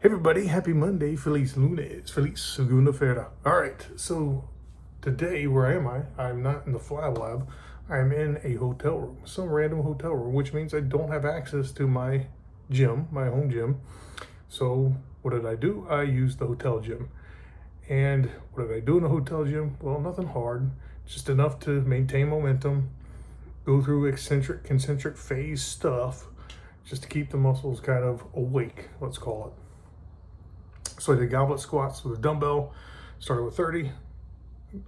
Hey everybody, happy Monday, Feliz Lunes, Feliz Segunda-feira. All right, so today, where am I? I'm not in the Flab Lab. I'm in a hotel room, some random hotel room, which means I don't have access to my gym, my home gym. So what did I do? I used the hotel gym. And what did I do in the hotel gym? Well, nothing hard, just enough to maintain momentum, go through eccentric, concentric phase stuff, just to keep the muscles kind of awake, let's call it. So I did goblet squats with a dumbbell, started with 30,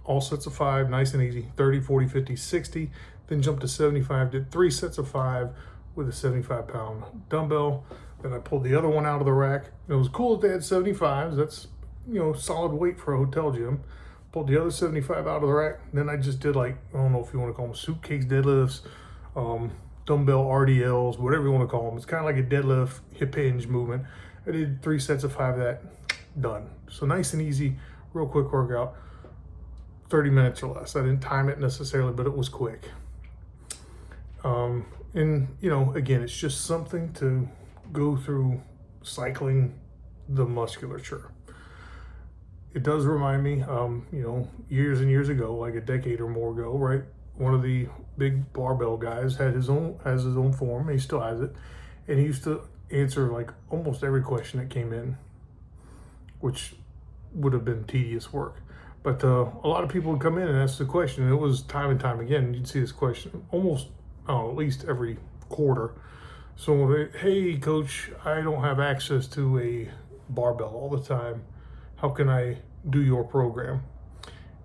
all sets of 5, nice and easy, 30, 40, 50, 60, then jumped to 75, did 3 sets of 5 with a 75-pound dumbbell. Then I pulled the other one out of the rack. It was cool that they had 75s, that's, solid weight for a hotel gym. Pulled the other 75 out of the rack. Then I just did, like, I don't know if you want to call them suitcase deadlifts, dumbbell RDLs, whatever you want to call them. It's kind of like a deadlift hip hinge movement. I did 3 sets of 5 of that, done. So nice and easy, real quick workout, 30 minutes or less. I didn't time it necessarily, but it was quick. Again, it's just something to go through cycling the musculature. It does remind me, years and years ago, like a decade or more ago, right? One of the big barbell guys has his own form, and he still has it, and he used to answer like almost every question that came in, which would have been tedious work. But a lot of people would come in and ask the question, and it was time and time again. You'd see this question almost, at least every quarter. So, hey, coach, I don't have access to a barbell all the time. How can I do your program?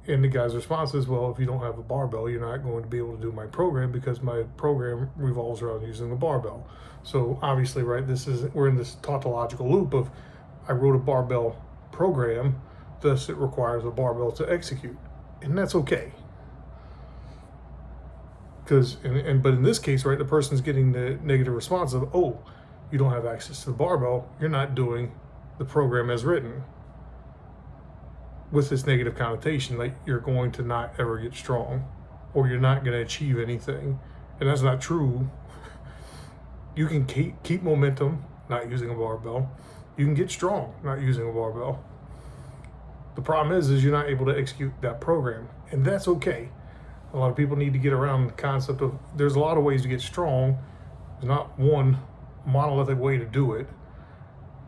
And the guy's response is, well, if you don't have a barbell, you're not going to be able to do my program because my program revolves around using a barbell. So obviously, right, we're in this tautological loop of I wrote a barbell program, thus it requires a barbell to execute. And that's okay. But in this case, right, the person's getting the negative response of, oh, you don't have access to the barbell, you're not doing the program as written. With this negative connotation, like you're going to not ever get strong, or you're not going to achieve anything. And that's not true. You can keep momentum not using a barbell. You can get strong not using a barbell. The problem is you're not able to execute that program, and that's okay. A lot of people need to get around the concept of there's a lot of ways to get strong. There's not one monolithic way to do it.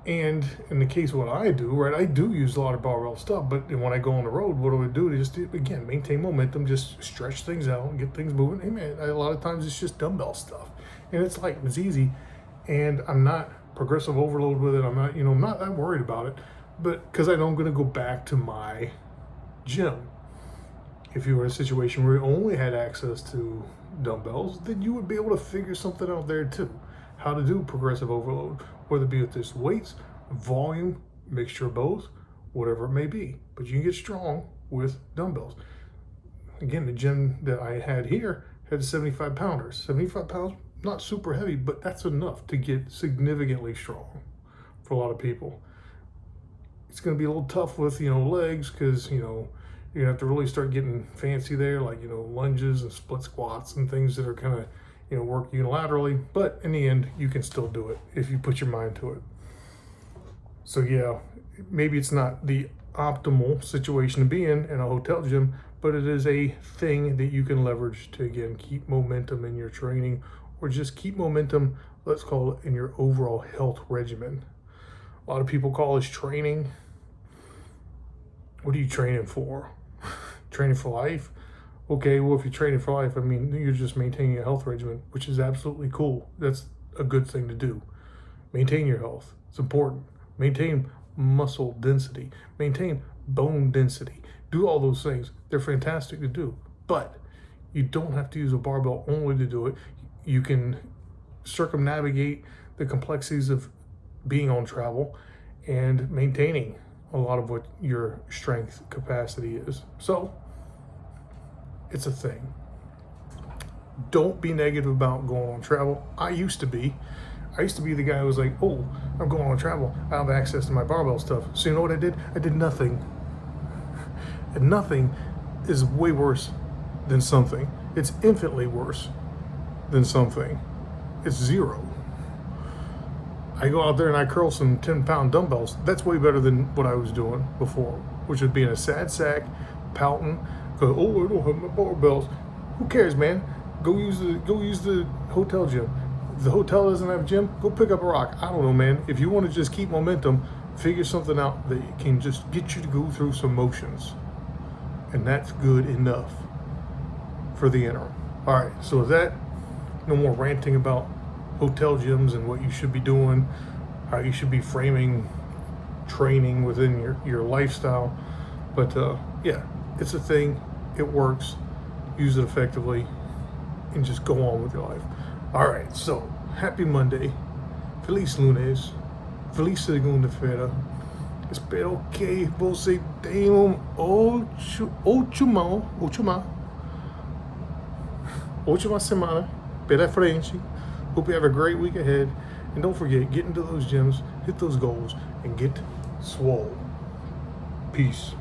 And in the case of what I do, right, I do use a lot of barbell stuff, but when I go on the road, what do I do? Just, again, maintain momentum, just stretch things out and get things moving. Hey, man, a lot of times it's just dumbbell stuff. And it's light, it's easy, and I'm not progressive overload with it. I'm not, not that worried about it, but because I know I'm going to go back to my gym. If you were in a situation where you only had access to dumbbells, then you would be able to figure something out there too. How to do progressive overload, whether it be with this weights, volume, mixture of both, whatever it may be. But you can get strong with dumbbells. Again, the gym that I had here had 75 pounders. 75 pounds, not super heavy, but that's enough to get significantly strong for a lot of people. It's going to be a little tough with, legs, because, you're going to have to really start getting fancy there, like, lunges and split squats and things that are kind of, work unilaterally, but in the end, you can still do it if you put your mind to it. So yeah, maybe it's not the optimal situation to be in a hotel gym, but it is a thing that you can leverage to, again, keep momentum in your training, or just keep momentum, let's call it, in your overall health regimen. A lot of people call this training. What are you training for? Training for life? Okay, well, if you're training for life, you're just maintaining a health regimen, which is absolutely cool. That's a good thing to do. Maintain your health. It's important. Maintain muscle density. Maintain bone density. Do all those things. They're fantastic to do. But you don't have to use a barbell only to do it. You can circumnavigate the complexities of being on travel and maintaining a lot of what your strength capacity is. So, it's a thing. Don't be negative about going on travel. I used to be the guy who was like, oh, I'm going on travel, I have access to my barbell stuff. So you know what I did? I did nothing. And nothing is way worse than something. It's infinitely worse than something. It's zero. I go out there and I curl some 10-pound dumbbells. That's way better than what I was doing before, which was being a sad sack, pouting, because oh, I don't have my barbells. Who cares, man? Go use the hotel gym. If the hotel doesn't have a gym, go pick up a rock. I don't know, man. If you want to just keep momentum, figure something out that can just get you to go through some motions, and that's good enough for the interim. All right, so with that, no more ranting about hotel gyms and what you should be doing, how you should be framing training within your lifestyle. But yeah, it's a thing. It works. Use it effectively and just go on with your life. All right, so happy Monday. Feliz lunes. Feliz segunda-feira. Espero que você tenha ótima semana pela frente. Hope you have a great week ahead. And don't forget, get into those gyms, hit those goals, and get swole. Peace.